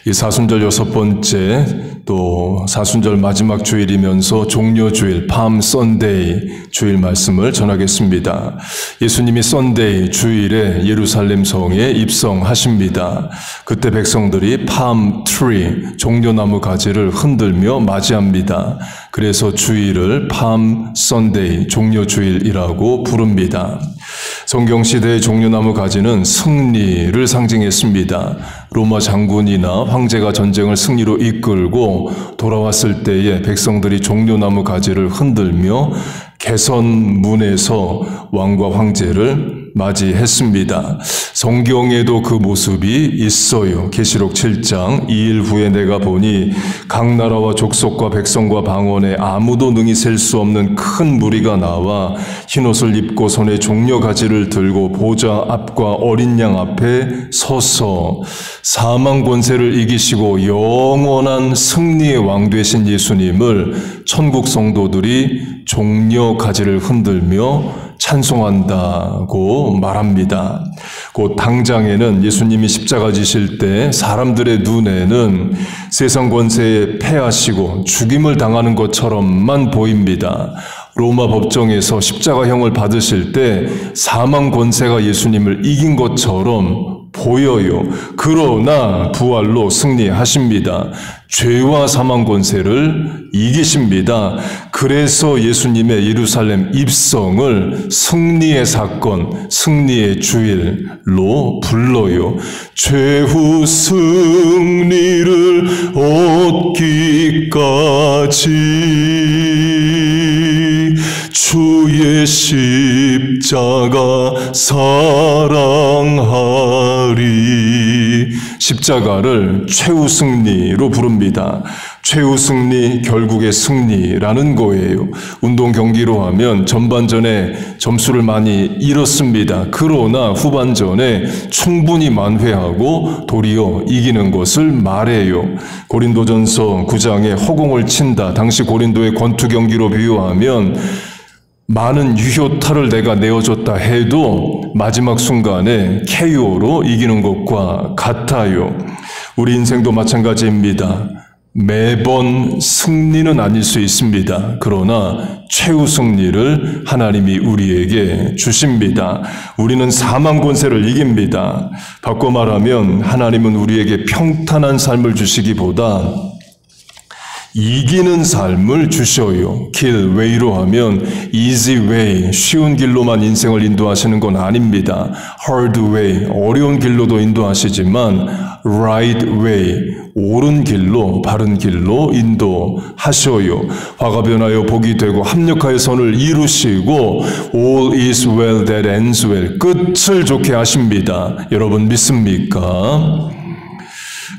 이 사순절 6번째 또 사순절 마지막 주일이면서 종료주일 팜 선데이 주일 말씀을 전하겠습니다. 예수님이 선데이 주일에 예루살렘 성에 입성하십니다. 그때 백성들이 팜 트리 종려나무 가지를 흔들며 맞이합니다. 그래서 주일을 팜 선데이 종료주일이라고 부릅니다. 성경시대의 종려나무 가지는 승리를 상징했습니다. 로마 장군이나 황제가 전쟁을 승리로 이끌고 돌아왔을 때에 백성들이 종려나무 가지를 흔들며 개선문에서 왕과 황제를 맞이했습니다. 성경에도 그 모습이 있어요. 계시록 7장 2일 후에 내가 보니 각 나라와 족속과 백성과 방언에 아무도 능히 셀 수 없는 큰 무리가 나와 흰옷을 입고 손에 종려가지를 들고 보좌 앞과 어린 양 앞에 서서 사망 권세를 이기시고 영원한 승리의 왕 되신 예수님을 천국 성도들이 종려가지를 흔들며 찬송한다고 말합니다. 곧 당장에는 예수님이 십자가 지실 때 사람들의 눈에는 세상 권세에 패하시고 죽임을 당하는 것처럼만 보입니다. 로마 법정에서 십자가형을 받으실 때 사망 권세가 예수님을 이긴 것처럼 보여요. 그러나 부활로 승리하십니다. 죄와 사망 권세를 이기십니다. 그래서 예수님의 예루살렘 입성을 승리의 사건, 승리의 주일로 불러요. 최후 승리를 얻기까지 주의 십자가 사랑하리. 십자가를 최후 승리로 부릅니다. 최후 승리, 결국의 승리라는 거예요. 운동 경기로 하면 전반전에 점수를 많이 잃었습니다. 그러나 후반전에 충분히 만회하고 도리어 이기는 것을 말해요. 고린도전서 9장에 허공을 친다. 당시 고린도의 권투 경기로 비유하면 많은 유효타를 내가 내어줬다 해도 마지막 순간에 KO로 이기는 것과 같아요. 우리 인생도 마찬가지입니다. 매번 승리는 아닐 수 있습니다. 그러나 최후 승리를 하나님이 우리에게 주십니다. 우리는 사망 권세를 이깁니다. 바꿔 말하면 하나님은 우리에게 평탄한 삶을 주시기보다 이기는 삶을 주셔요. 길, 웨이로 하면 easy way, 쉬운 길로만 인생을 인도하시는 건 아닙니다. hard way, 어려운 길로도 인도하시지만 right way, 옳은 길로, 바른 길로 인도하셔요. 화가 변하여 복이 되고 합력하여 선을 이루시고 all is well that ends well, 끝을 좋게 하십니다. 여러분 믿습니까?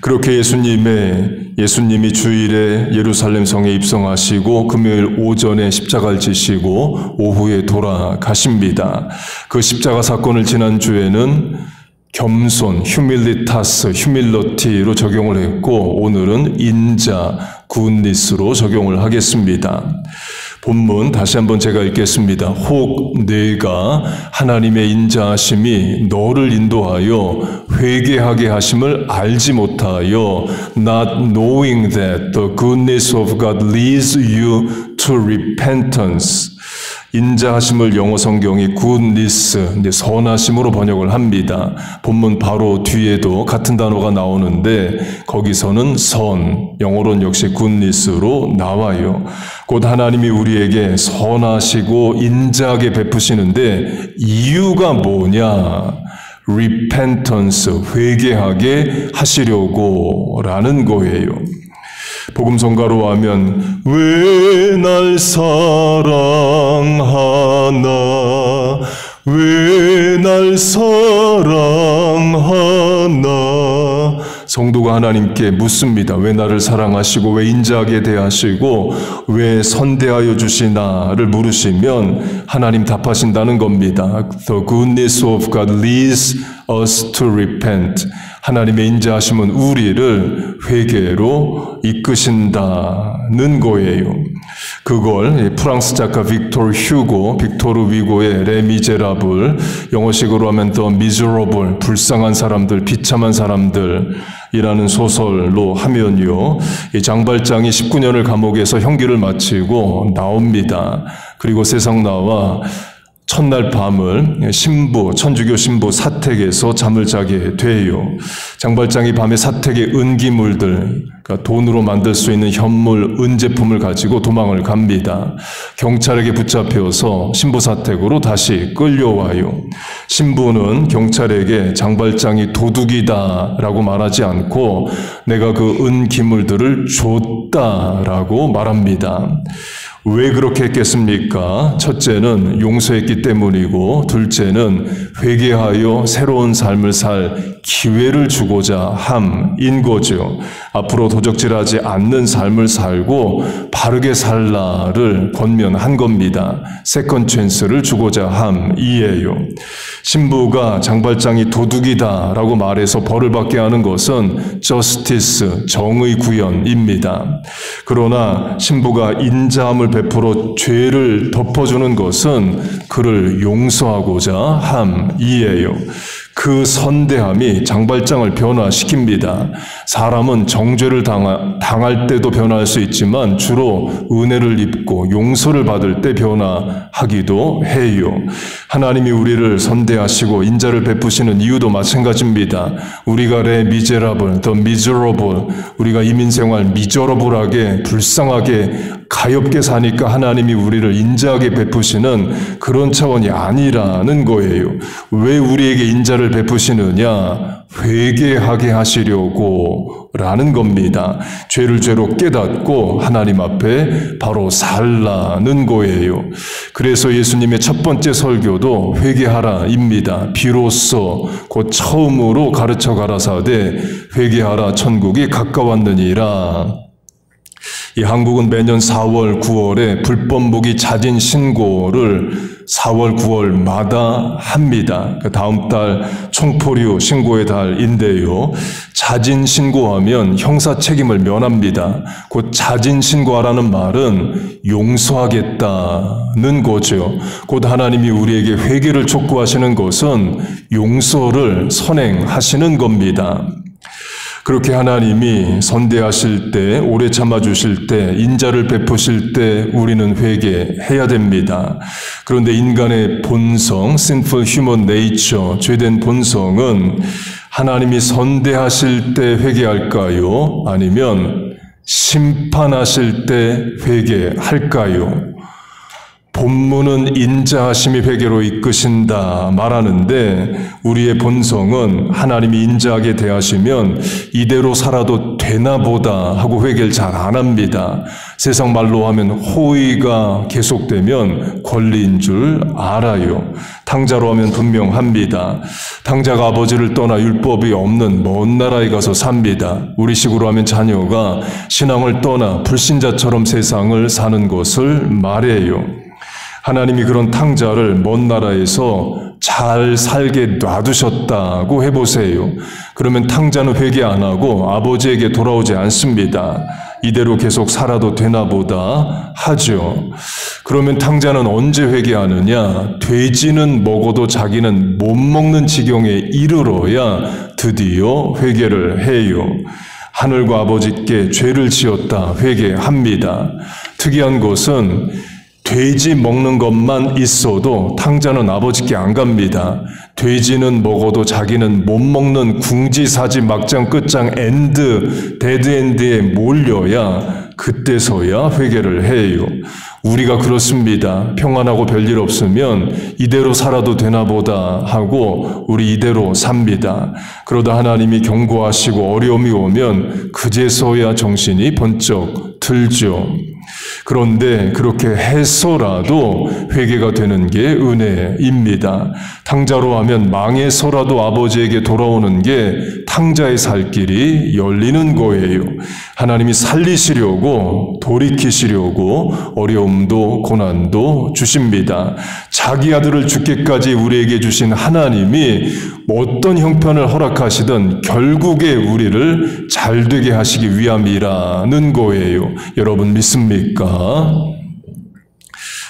그렇게 예수님이 주일에 예루살렘 성에 입성하시고 금요일 오전에 십자가를 지시고 오후에 돌아가십니다. 그 십자가 사건을 지난주에는 겸손, 휴밀리티로 적용을 했고 오늘은 인자, 굿니스로 적용을 하겠습니다. 본문 다시 한번 제가 읽겠습니다. 혹 내가 하나님의 인자하심이 너를 인도하여 회개하게 하심을 알지 못하여 not knowing that the goodness of God leads you to repentance. 인자하심을 영어 성경이 goodness, 선하심으로 번역을 합니다. 본문 바로 뒤에도 같은 단어가 나오는데 거기서는 선, 영어로는 역시 goodness로 나와요. 곧 하나님이 우리에게 선하시고 인자하게 베푸시는데 이유가 뭐냐? repentance, 회개하게 하시려고 라는 거예요. 복음성가로 하면 왜 날 사랑하나 왜 날 사랑하나 성도가 하나님께 묻습니다. 왜 나를 사랑하시고 왜 인자하게 대하시고 왜 선대하여 주시나를 물으시면 하나님 답하신다는 겁니다. The goodness of God leads us to repent. 하나님의 인자하심은 우리를 회개로 이끄신다는 거예요. 그걸 프랑스 작가 빅토르 위고의 레 미제라블, 영어식으로 하면 The Miserable, 불쌍한 사람들, 비참한 사람들이라는 소설로 하면요, 이 장발장이 19년을 감옥에서 형기를 마치고 나옵니다. 그리고 세상 나와 첫날 밤을 천주교 신부 사택에서 잠을 자게 돼요. 장발장이 밤에 사택의 은기물들, 그러니까 돈으로 만들 수 있는 현물, 은제품을 가지고 도망을 갑니다. 경찰에게 붙잡혀서 신부 사택으로 다시 끌려와요. 신부는 경찰에게 장발장이 도둑이다라고 말하지 않고 내가 그 은기물들을 줬다라고 말합니다. 왜 그렇게 했겠습니까? 첫째는 용서했기 때문이고, 둘째는 회개하여 새로운 삶을 살 기회를 주고자 함인 거죠. 앞으로 도적질하지 않는 삶을 살고 바르게 살라를 권면한 겁니다. 세컨 찬스를 주고자 함이에요. 신부가 장발장이 도둑이다라고 말해서 벌을 받게 하는 것은 저스티스, 정의 구현입니다. 그러나 신부가 인자함을 베풀어 죄를 덮어주는 것은 그를 용서하고자 함이에요. 그 선대함이 장발장을 변화시킵니다. 사람은 정죄를 당할 때도 변화할 수 있지만 주로 은혜를 입고 용서를 받을 때 변화하기도 해요. 하나님이 우리를 선대하시고 인자를 베푸시는 이유도 마찬가지입니다. 우리가 레 미제라블, 더 미저러블, 우리가 이민생활 미저러블하게 불쌍하게 가엾게 사니까 하나님이 우리를 인자하게 베푸시는 그런 차원이 아니라는 거예요. 왜 우리에게 인자를 베푸시느냐? 회개하게 하시려고 라는 겁니다. 죄를 죄로 깨닫고 하나님 앞에 바로 살라는 거예요. 그래서 예수님의 첫 번째 설교도 회개하라입니다. 비로소 곧 처음으로 가르쳐 가라사대 회개하라 천국이 가까웠느니라. 이 한국은 매년 4월, 9월에 불법 무기 자진 신고를 4월, 9월마다 합니다. 그 다음 달 총포류 신고의 달인데요. 자진 신고하면 형사 책임을 면합니다. 곧 자진 신고하라는 말은 용서하겠다는 거죠. 곧 하나님이 우리에게 회개를 촉구하시는 것은 용서를 선행하시는 겁니다. 그렇게 하나님이 선대하실 때, 오래 참아주실 때, 인자를 베푸실 때 우리는 회개해야 됩니다. 그런데 인간의 본성, sinful human nature, 죄된 본성은 하나님이 선대하실 때 회개할까요? 아니면 심판하실 때 회개할까요? 본문은 인자하심이 회개로 이끄신다 말하는데 우리의 본성은 하나님이 인자하게 대하시면 이대로 살아도 되나 보다 하고 회개를 잘 안 합니다. 세상 말로 하면 호의가 계속되면 권리인 줄 알아요. 탕자로 하면 분명합니다. 탕자가 아버지를 떠나 율법이 없는 먼 나라에 가서 삽니다. 우리식으로 하면 자녀가 신앙을 떠나 불신자처럼 세상을 사는 것을 말해요. 하나님이 그런 탕자를 먼 나라에서 잘 살게 놔두셨다고 해보세요. 그러면 탕자는 회개 안 하고 아버지에게 돌아오지 않습니다. 이대로 계속 살아도 되나 보다 하죠. 그러면 탕자는 언제 회개하느냐? 돼지는 먹어도 자기는 못 먹는 지경에 이르러야 드디어 회개를 해요. 하늘과 아버지께 죄를 지었다 회개합니다. 특이한 것은 돼지 먹는 것만 있어도 탕자는 아버지께 안 갑니다. 돼지는 먹어도 자기는 못 먹는 궁지사지 막장 끝장 데드엔드에 몰려야 그때서야 회개를 해요. 우리가 그렇습니다. 평안하고 별일 없으면 이대로 살아도 되나 보다 하고 우리 이대로 삽니다. 그러다 하나님이 경고하시고 어려움이 오면 그제서야 정신이 번쩍 들죠. 그런데 그렇게 해서라도 회개가 되는 게 은혜입니다. 탕자로 하면 망해서라도 아버지에게 돌아오는 게 탕자의 살 길이 열리는 거예요. 하나님이 살리시려고, 돌이키시려고 어려움도 고난도 주십니다. 자기 아들을 죽기까지 우리에게 주신 하나님이 어떤 형편을 허락하시든 결국에 우리를 잘되게 하시기 위함이라는 거예요. 여러분 믿습니까?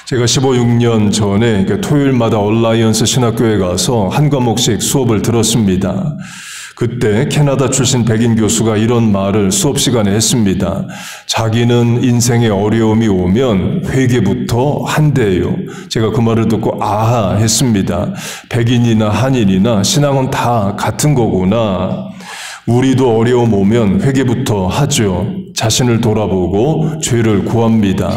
제가 16년 전에 토요일마다 얼라이언스 신학교에 가서 한 과목씩 수업을 들었습니다. 그때 캐나다 출신 백인 교수가 이런 말을 수업 시간에 했습니다. 자기는 인생에 어려움이 오면 회개부터 한대요. 제가 그 말을 듣고 아하 했습니다. 백인이나 한인이나 신앙은 다 같은 거구나. 우리도 어려움 오면 회개부터 하죠. 자신을 돌아보고 죄를 구합니다.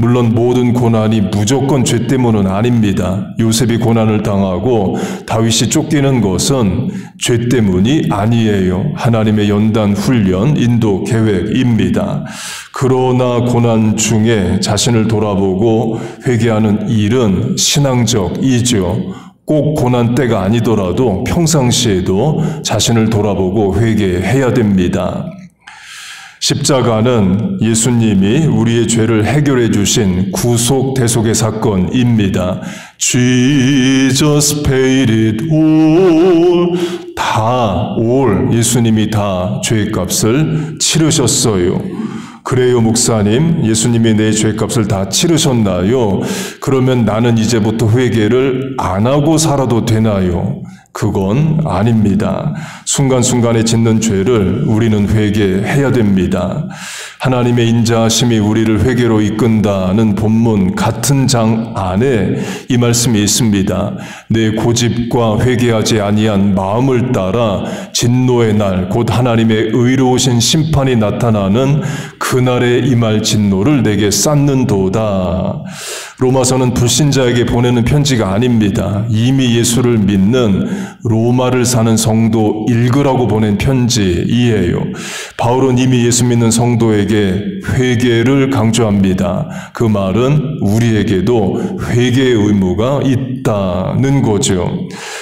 물론 모든 고난이 무조건 죄 때문은 아닙니다. 요셉이 고난을 당하고 다윗이 쫓기는 것은 죄 때문이 아니에요. 하나님의 연단, 훈련, 인도, 계획입니다. 그러나 고난 중에 자신을 돌아보고 회개하는 일은 신앙적이죠. 꼭 고난 때가 아니더라도 평상시에도 자신을 돌아보고 회개해야 됩니다. 십자가는 예수님이 우리의 죄를 해결해 주신 구속 대속의 사건입니다. Jesus paid it all. 예수님이 다 죄값을 치르셨어요. 그래요, 목사님. 예수님이 내 죄값을 다 치르셨나요? 그러면 나는 이제부터 회개를 안 하고 살아도 되나요? 그건 아닙니다. 순간순간에 짓는 죄를 우리는 회개해야 됩니다. 하나님의 인자하심이 우리를 회개로 이끈다는 본문 같은 장 안에 이 말씀이 있습니다. 내 고집과 회개하지 아니한 마음을 따라 진노의 날, 곧 하나님의 의로우신 심판이 나타나는 그날에 임할 진노를 내게 쌓는도다. 로마서는 불신자에게 보내는 편지가 아닙니다. 이미 예수를 믿는 로마를 사는 성도 읽으라고 보낸 편지이에요. 바울은 이미 예수 믿는 성도에게 회개를 강조합니다. 그 말은 우리에게도 회개의 의무가 있다는 거죠.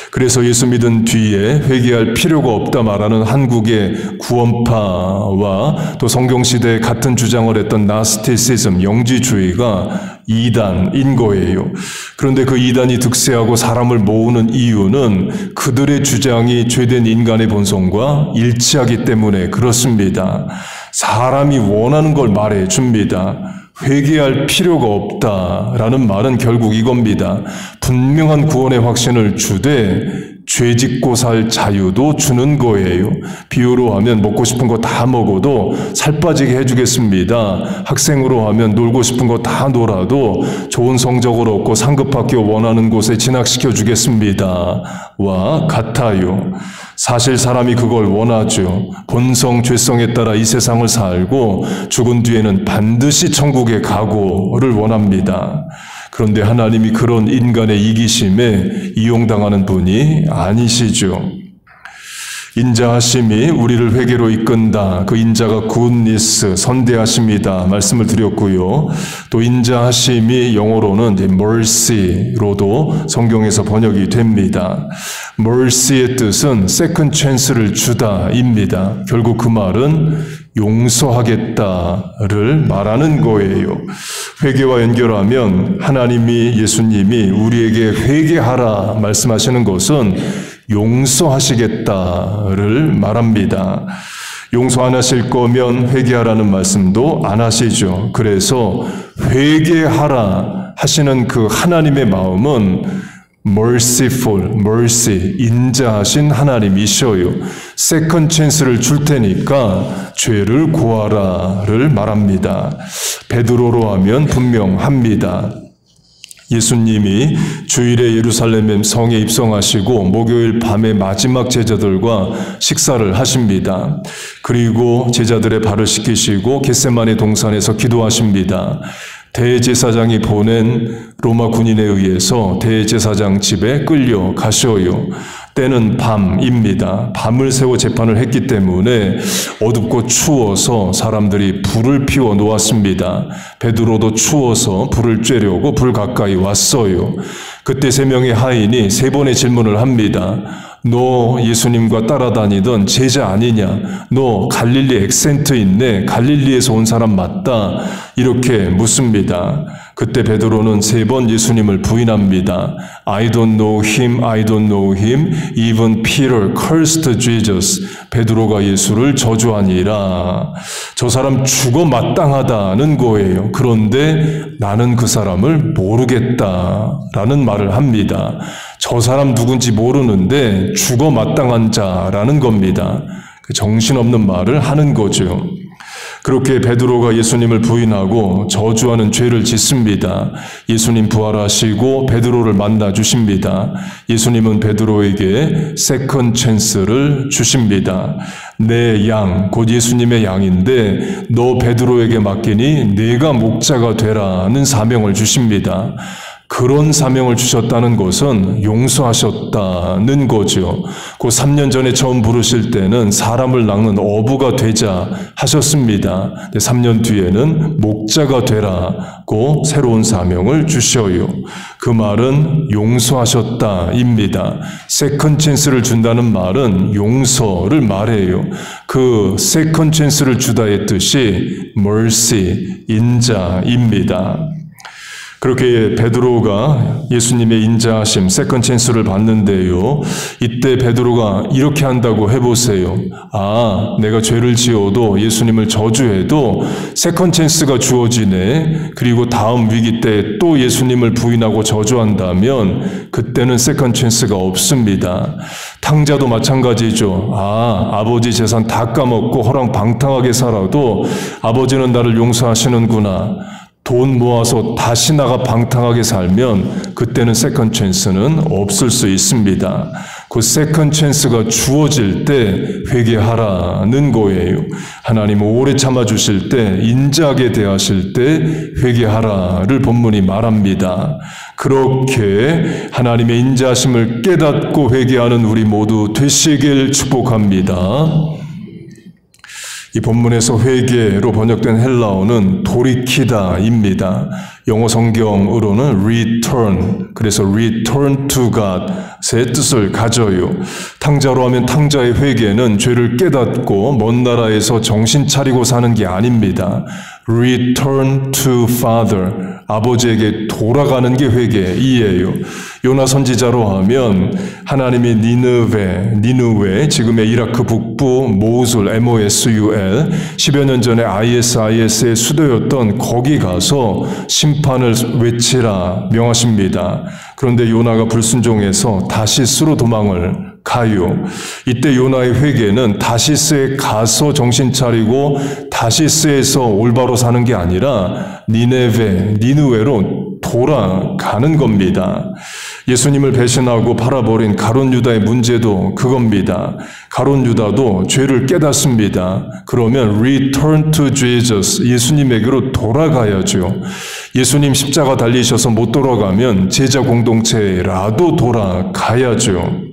그래서 예수 믿은 뒤에 회개할 필요가 없다 말하는 한국의 구원파와 또 성경시대에 같은 주장을 했던 나스티시즘, 영지주의가 이단인 거예요. 그런데 그 이단이 득세하고 사람을 모으는 이유는 그들의 주장이 죄된 인간의 본성과 일치하기 때문에 그렇습니다. 사람이 원하는 걸 말해 줍니다. 회개할 필요가 없다라는 말은 결국 이겁니다. 분명한 구원의 확신을 주되 죄 짓고 살 자유도 주는 거예요. 비유로 하면 먹고 싶은 거 다 먹어도 살 빠지게 해주겠습니다. 학생으로 하면 놀고 싶은 거 다 놀아도 좋은 성적을 얻고 상급학교 원하는 곳에 진학시켜 주겠습니다. 와 같아요. 사실 사람이 그걸 원하죠. 본성, 죄성에 따라 이 세상을 살고 죽은 뒤에는 반드시 천국에 가고를 원합니다. 그런데 하나님이 그런 인간의 이기심에 이용당하는 분이 아니시죠. 인자하심이 우리를 회개로 이끈다. 그 인자가 굿니스, 선대하심이다 말씀을 드렸고요. 또 인자하심이 영어로는 mercy로도 성경에서 번역이 됩니다. mercy의 뜻은 second chance를 주다입니다. 결국 그 말은 용서하겠다를 말하는 거예요. 회개와 연결하면 하나님이, 예수님이 우리에게 회개하라 말씀하시는 것은 용서하시겠다를 말합니다. 용서 안 하실 거면 회개하라는 말씀도 안 하시죠. 그래서 회개하라 하시는 그 하나님의 마음은 mercy, 인자하신 하나님이셔요. 세컨드 찬스를 줄 테니까 죄를 구하라를 말합니다. 베드로로 하면 분명합니다. 예수님이 주일에 예루살렘 성에 입성하시고 목요일 밤에 마지막 제자들과 식사를 하십니다. 그리고 제자들의 발을 씻기시고 겟세마네 동산에서 기도하십니다. 대제사장이 보낸 로마 군인에 의해서 대제사장 집에 끌려가셔요. 때는 밤입니다. 밤을 새워 재판을 했기 때문에 어둡고 추워서 사람들이 불을 피워 놓았습니다. 베드로도 추워서 불을 쬐려고 불 가까이 왔어요. 그때 3명의 하인이 3번의 질문을 합니다. 너 예수님과 따라다니던 제자 아니냐? 너 갈릴리 액센트 있네. 갈릴리에서 온 사람 맞다. 이렇게 묻습니다. 그때 베드로는 3번 예수님을 부인합니다. I don't know him, I don't know him. Even Peter cursed Jesus. 베드로가 예수를 저주하니라. 저 사람 죽어 마땅하다는 거예요. 그런데 나는 그 사람을 모르겠다라는 말을 합니다. 저 사람 누군지 모르는데 죽어 마땅한 자라는 겁니다. 정신없는 말을 하는 거죠. 그렇게 베드로가 예수님을 부인하고 저주하는 죄를 짓습니다. 예수님 부활하시고 베드로를 만나 주십니다. 예수님은 베드로에게 세컨 찬스를 주십니다. 내 양, 곧 예수님의 양인데 너 베드로에게 맡기니 내가 목자가 되라는 사명을 주십니다. 그런 사명을 주셨다는 것은 용서하셨다는 거죠. 그 3년 전에 처음 부르실 때는 사람을 낚는 어부가 되자 하셨습니다. 3년 뒤에는 목자가 되라고 새로운 사명을 주셔요. 그 말은 용서하셨다입니다. 세컨 찬스를 준다는 말은 용서를 말해요. 그 세컨 찬스를 주다의 뜻이 mercy, 인자입니다. 그렇게 베드로가 예수님의 인자하심, 세컨 찬스를 받는데요. 이때 베드로가 이렇게 한다고 해보세요. 아, 내가 죄를 지어도 예수님을 저주해도 세컨 찬스가 주어지네. 그리고 다음 위기 때 또 예수님을 부인하고 저주한다면 그때는 세컨 찬스가 없습니다. 탕자도 마찬가지죠. 아, 아버지 재산 다 까먹고 허랑방탕하게 살아도 아버지는 나를 용서하시는구나. 돈 모아서 다시 나가 방탕하게 살면 그때는 세컨 찬스는 없을 수 있습니다. 그 세컨 찬스가 주어질 때 회개하라는 거예요. 하나님 오래 참아주실 때, 인자하게 대하실 때 회개하라를 본문이 말합니다. 그렇게 하나님의 인자하심을 깨닫고 회개하는 우리 모두 되시길 축복합니다. 이 본문에서 회개로 번역된 헬라어는 돌이키다입니다. 영어 성경으로는 return, 그래서 return to God의 뜻을 가져요. 탕자로 하면 탕자의 회개는 죄를 깨닫고 먼 나라에서 정신 차리고 사는 게 아닙니다. Return to Father, 아버지에게 돌아가는 게 회개이에요. 요나 선지자로 하면 하나님이 니느웨, 지금의 이라크 북부 모술, MOSUL, 10여 년 전에 ISIS의 수도였던 거기 가서 심판을 외치라 명하십니다. 그런데 요나가 불순종해서 다시스로 도망을 가요. 이때 요나의 회개는 다시스에 가서 정신 차리고 다시스에서 올바로 사는 게 아니라 니느웨로 돌아가는 겁니다. 예수님을 배신하고 팔아버린 가룟 유다의 문제도 그겁니다. 가룟 유다도 죄를 깨닫습니다. 그러면 return to Jesus, 예수님에게로 돌아가야죠. 예수님 십자가 달리셔서 못 돌아가면 제자 공동체라도 돌아가야죠.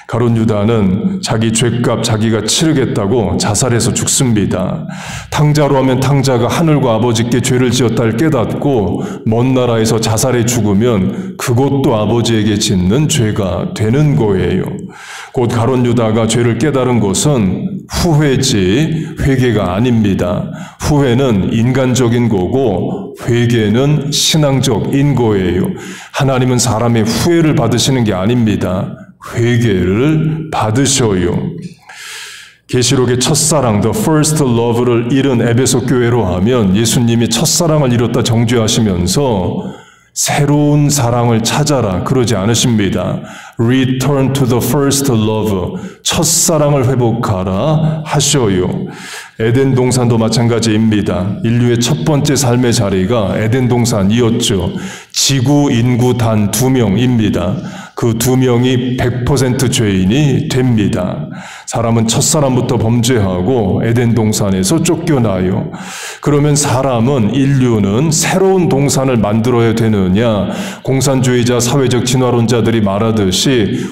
가룟 유다는 자기 죄값 자기가 치르겠다고 자살해서 죽습니다. 탕자로 하면 탕자가 하늘과 아버지께 죄를 지었다를 깨닫고 먼 나라에서 자살해 죽으면 그것도 아버지에게 짓는 죄가 되는 거예요. 곧 가룟 유다가 죄를 깨달은 것은 후회지 회개가 아닙니다. 후회는 인간적인 거고 회개는 신앙적인 거예요. 하나님은 사람의 후회를 받으시는 게 아닙니다. 회개를 받으셔요. 계시록의 첫사랑, the first love를 잃은 에베소 교회로 하면 예수님이 첫사랑을 잃었다 정죄하시면서 새로운 사랑을 찾아라 그러지 않으십니다. Return to the first love, 첫사랑을 회복하라 하셔요. 에덴 동산도 마찬가지입니다. 인류의 첫 번째 삶의 자리가 에덴 동산이었죠. 지구 인구 단 2명입니다. 그 2명이 100% 죄인이 됩니다. 사람은 첫사람부터 범죄하고 에덴 동산에서 쫓겨나요. 그러면 인류는 새로운 동산을 만들어야 되느냐? 공산주의자 사회적 진화론자들이 말하듯이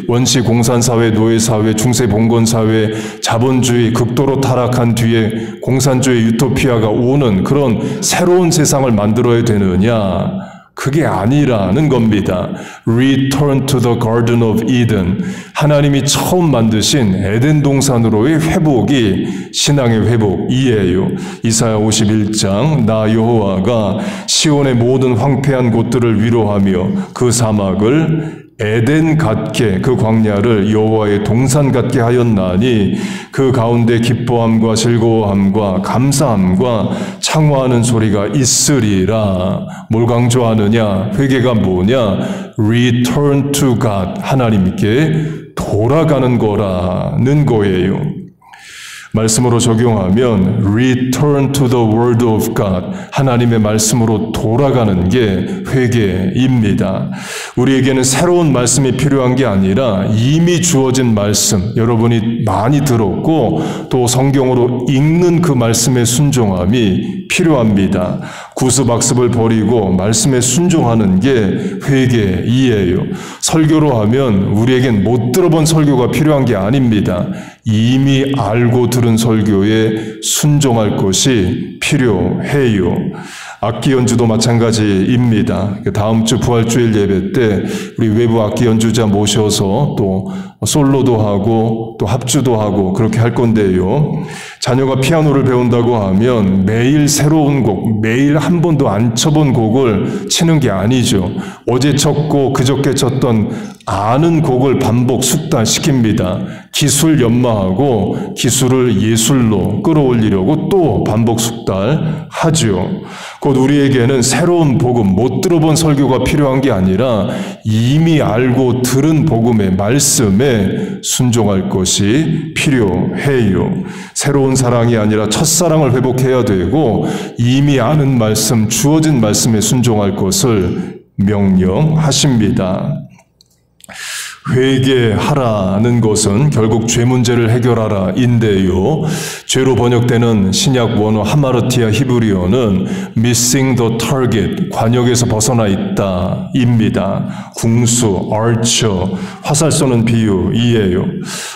원시 공산사회, 노예사회, 중세봉건사회, 자본주의 극도로 타락한 뒤에 공산주의 유토피아가 오는 그런 새로운 세상을 만들어야 되느냐? 그게 아니라는 겁니다. Return to the Garden of Eden. 하나님이 처음 만드신 에덴 동산으로의 회복이 신앙의 회복이에요. 이사야 51장 나 여호와가 시온의 모든 황폐한 곳들을 위로하며 그 사막을 에덴 같게 그 광야를 여호와의 동산 같게 하였나니 그 가운데 기뻐함과 즐거워함과 감사함과 창화하는 소리가 있으리라. 뭘 강조하느냐? 회개가 뭐냐? Return to God. 하나님께 돌아가는 거라는 거예요. 말씀으로 적용하면 Return to the Word of God. 하나님의 말씀으로 돌아가는 게 회개입니다. 우리에게는 새로운 말씀이 필요한 게 아니라 이미 주어진 말씀, 여러분이 많이 들었고 또 성경으로 읽는 그 말씀의 순종함이 필요합니다. 구습학습을 버리고 말씀에 순종하는 게 회개이에요. 설교로 하면 우리에겐 못 들어본 설교가 필요한 게 아닙니다. 이미 알고 들은 설교에 순종할 것이 필요해요. 악기 연주도 마찬가지입니다. 다음 주 부활주일 예배 때 우리 외부 악기 연주자 모셔서 또 솔로도 하고 또 합주도 하고 그렇게 할 건데요. 자녀가 피아노를 배운다고 하면 매일 새로운 곡, 매일 한 번도 안 쳐본 곡을 치는 게 아니죠. 어제 쳤고 그저께 쳤던 아는 곡을 반복 숙달시킵니다. 기술 연마하고 기술을 예술로 끌어올리려고 또 반복 숙달하죠. 곧 우리에게는 새로운 복음, 못 들어본 설교가 필요한 게 아니라 이미 알고 들은 복음의 말씀에 순종할 것이 필요해요. 새로운 사랑이 아니라 첫사랑을 회복해야 되고 이미 아는 말씀, 주어진 말씀에 순종할 것을 명령하십니다. 회개하라는 것은 결국 죄 문제를 해결하라 인데요. 죄로 번역되는 신약 원어 하마르티아 히브리어는 missing the target, 관역에서 벗어나 있다 입니다. 궁수, archer, 화살 쏘는 비유이에요.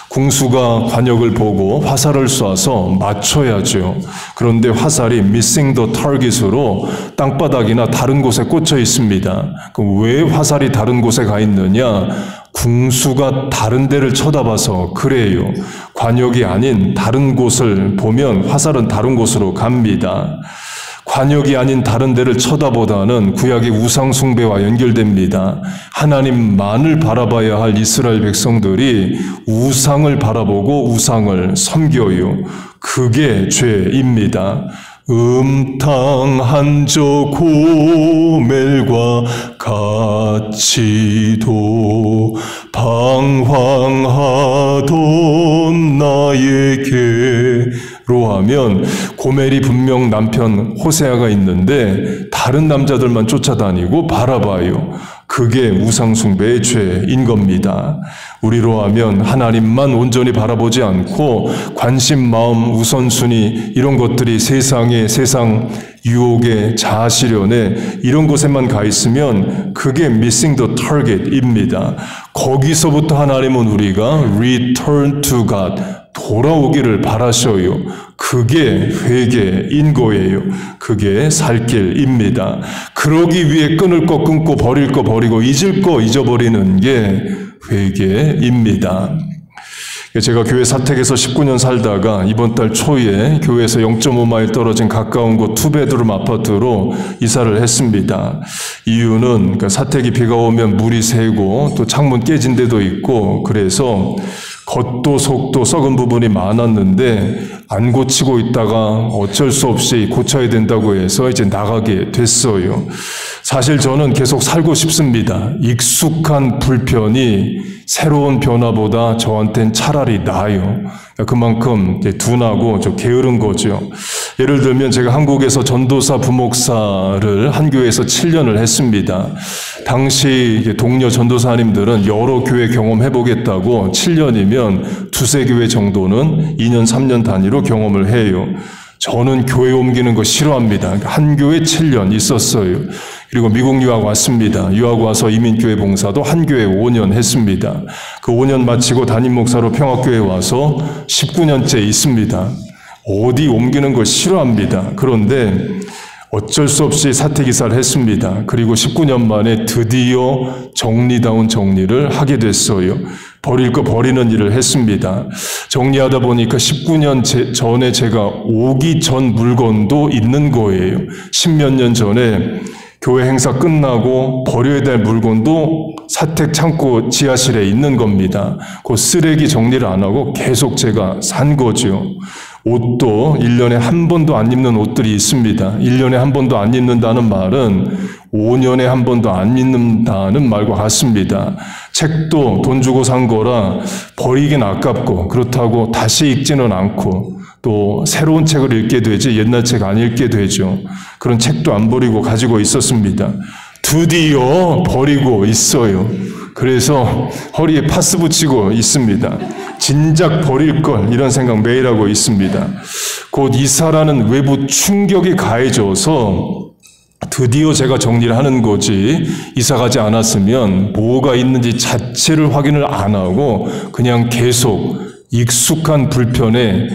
궁수가 관역을 보고 화살을 쏴서 맞춰야죠. 그런데 화살이 missing the target으로 땅바닥이나 다른 곳에 꽂혀 있습니다. 그럼 왜 화살이 다른 곳에 가 있느냐? 궁수가 다른 데를 쳐다봐서 그래요. 관역이 아닌 다른 곳을 보면 화살은 다른 곳으로 갑니다. 관역이 아닌 다른 데를 쳐다보다는 구약의 우상 숭배와 연결됩니다. 하나님만을 바라봐야 할 이스라엘 백성들이 우상을 바라보고 우상을 섬겨요. 그게 죄입니다. 음탕한 저 고멜과 같이도 방황하던 나에게로 하면 고멜이 분명 남편 호세아가 있는데 다른 남자들만 쫓아다니고 바라봐요. 그게 우상숭배의 죄인 겁니다. 우리로 하면 하나님만 온전히 바라보지 않고 관심, 마음, 우선순위 이런 것들이 세상 유혹에 자아실현에 이런 곳에만 가 있으면 그게 missing the target입니다. 거기서부터 하나님은 우리가 return to God, 돌아오기를 바라셔요. 그게 회개인 거예요. 그게 살 길입니다. 그러기 위해 끊을 거 끊고 버릴 거 버리고 잊을 거 잊어버리는 게 회개입니다. 제가 교회 사택에서 19년 살다가 이번 달 초에 교회에서 0.5마일 떨어진 가까운 곳 투베드룸 아파트로 이사를 했습니다. 이유는 사택이 비가 오면 물이 새고 또 창문 깨진 데도 있고 그래서 겉도 속도 썩은 부분이 많았는데 안 고치고 있다가 어쩔 수 없이 고쳐야 된다고 해서 이제 나가게 됐어요. 사실 저는 계속 살고 싶습니다. 익숙한 불편이 새로운 변화보다 저한텐 차라리 나아요. 그만큼 둔하고 좀 게으른 거죠. 예를 들면 제가 한국에서 전도사 부목사를 한 교회에서 7년을 했습니다. 당시 동료 전도사님들은 여러 교회 경험해보겠다고 7년이면 두세 교회 정도는 2년, 3년 단위로 경험을 해요. 저는 교회 옮기는 거 싫어합니다. 한 교회 7년 있었어요. 그리고 미국 유학 왔습니다. 유학 와서 이민교회 봉사도 한 교회 5년 했습니다. 그 5년 마치고 담임 목사로 평화교회 와서 19년째 있습니다. 어디 옮기는 거 싫어합니다. 그런데 어쩔 수 없이 사퇴기사를 했습니다. 그리고 19년 만에 드디어 정리다운 정리를 하게 됐어요. 버릴 거 버리는 일을 했습니다. 정리하다 보니까 19년 전에 제가 오기 전 물건도 있는 거예요. 10몇 년 전에 교회 행사 끝나고 버려야 될 물건도 사택 창고 지하실에 있는 겁니다. 그 쓰레기 정리를 안 하고 계속 제가 산 거죠. 옷도 1년에 한 번도 안 입는 옷들이 있습니다. 1년에 한 번도 안 입는다는 말은 5년에 한 번도 안 입는다는 말과 같습니다. 책도 돈 주고 산 거라 버리긴 아깝고 그렇다고 다시 읽지는 않고 또 새로운 책을 읽게 되지 옛날 책 안 읽게 되죠. 그런 책도 안 버리고 가지고 있었습니다. 드디어 버리고 있어요. 그래서 허리에 파스 붙이고 있습니다. 진작 버릴 걸 이런 생각 매일 하고 있습니다. 곧 이사라는 외부 충격이 가해져서 드디어 제가 정리를 하는 거지 이사 가지 않았으면 뭐가 있는지 자체를 확인을 안 하고 그냥 계속 익숙한 불편에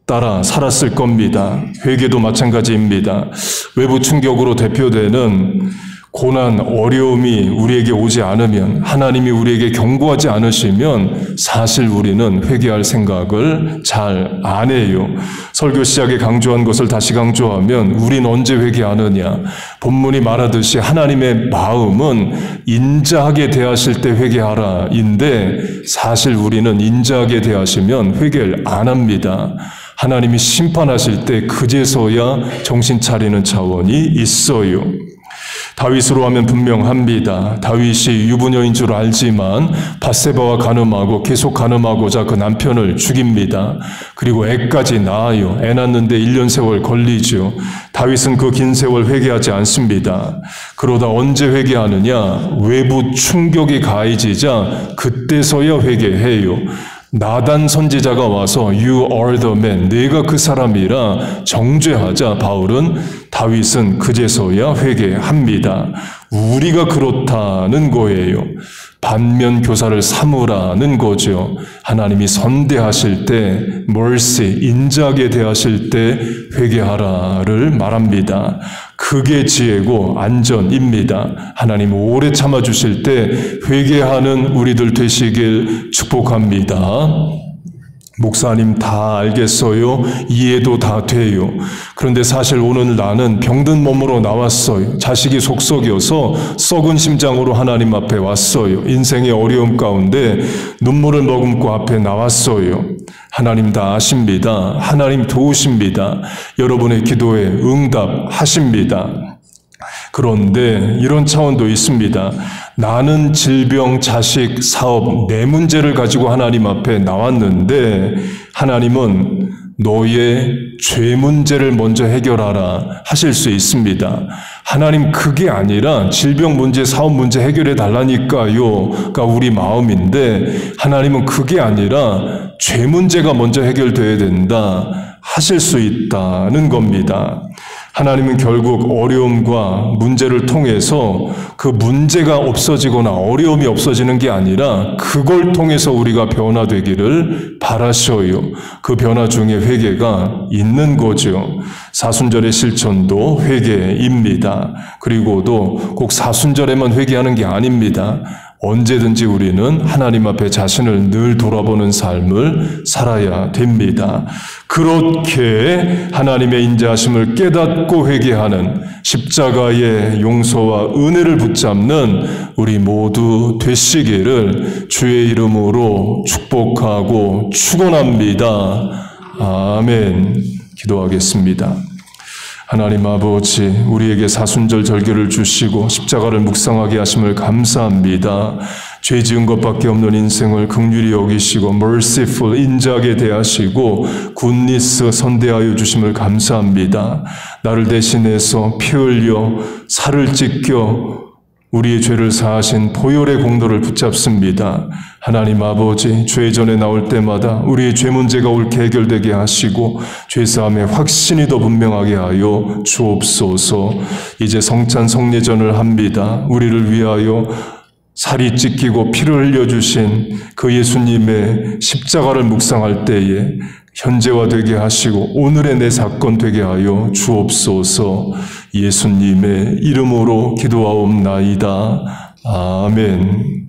따라 살았을 겁니다. 회개도 마찬가지입니다. 외부 충격으로 대표되는 고난, 어려움이 우리에게 오지 않으면 하나님이 우리에게 경고하지 않으시면 사실 우리는 회개할 생각을 잘 안 해요. 설교 시작에 강조한 것을 다시 강조하면 우린 언제 회개하느냐. 본문이 말하듯이 하나님의 마음은 인자하게 대하실 때 회개하라 인데 사실 우리는 인자하게 대하시면 회개를 안 합니다. 하나님이 심판하실 때 그제서야 정신 차리는 차원이 있어요. 다윗으로 하면 분명합니다. 다윗이 유부녀인 줄 알지만 밧세바와 간음하고 계속 간음하고자 그 남편을 죽입니다. 그리고 애까지 낳아요. 애 낳는데 1년 세월 걸리죠. 다윗은 그 긴 세월 회개하지 않습니다. 그러다 언제 회개하느냐? 외부 충격이 가해지자 그때서야 회개해요. 나단 선지자가 와서 You are the man, 내가 그 사람이라 정죄하자 바울은 다윗은 그제서야 회개합니다. 우리가 그렇다는 거예요. 반면 교사를 삼으라는 거죠. 하나님이 선대하실 때 mercy, 인자하게 대하실 때 회개하라를 말합니다. 그게 지혜고 안전입니다. 하나님 오래 참아주실 때 회개하는 우리들 되시길 축복합니다. 목사님 다 알겠어요. 이해도 다 돼요. 그런데 사실 오늘 나는 병든 몸으로 나왔어요. 자식이 속썩여서 썩은 심장으로 하나님 앞에 왔어요. 인생의 어려움 가운데 눈물을 머금고 앞에 나왔어요. 하나님 다 아십니다. 하나님 도우십니다. 여러분의 기도에 응답하십니다. 그런데 이런 차원도 있습니다. 나는 질병, 자식, 사업, 내 문제를 가지고 하나님 앞에 나왔는데 하나님은 너의 죄 문제를 먼저 해결하라 하실 수 있습니다. 하나님 그게 아니라 질병 문제, 사업 문제 해결해 달라니까요가 우리 마음인데 하나님은 그게 아니라 죄 문제가 먼저 해결돼야 된다 하실 수 있다는 겁니다. 하나님은 결국 어려움과 문제를 통해서 그 문제가 없어지거나 어려움이 없어지는 게 아니라 그걸 통해서 우리가 변화되기를 바라셔요. 그 변화 중에 회개가 있는 거죠. 사순절의 실천도 회개입니다. 그리고도 꼭 사순절에만 회개하는 게 아닙니다. 언제든지 우리는 하나님 앞에 자신을 늘 돌아보는 삶을 살아야 됩니다. 그렇게 하나님의 인자하심을 깨닫고 회개하는 십자가의 용서와 은혜를 붙잡는 우리 모두 되시기를 주의 이름으로 축복하고 축원합니다. 아멘. 기도하겠습니다. 하나님 아버지, 우리에게 사순절 절개를 주시고 십자가를 묵상하게 하심을 감사합니다. 죄 지은 것밖에 없는 인생을 긍휼히 여기시고 merciful, 인자하게 대하시고 굿니스, 선대하여 주심을 감사합니다. 나를 대신해서 피 흘려 살을 찢겨 우리의 죄를 사하신 보혈의 공로를 붙잡습니다. 하나님 아버지, 죄 전에 나올 때마다 우리의 죄 문제가 옳게 해결되게 하시고 죄사함의 확신이 더 분명하게 하여 주옵소서. 이제 성찬 성례전을 합니다. 우리를 위하여 살이 찢기고 피를 흘려주신 그 예수님의 십자가를 묵상할 때에 현재화되게 하시고 오늘의 내 사건 되게 하여 주옵소서. 예수님의 이름으로 기도하옵나이다. 아멘.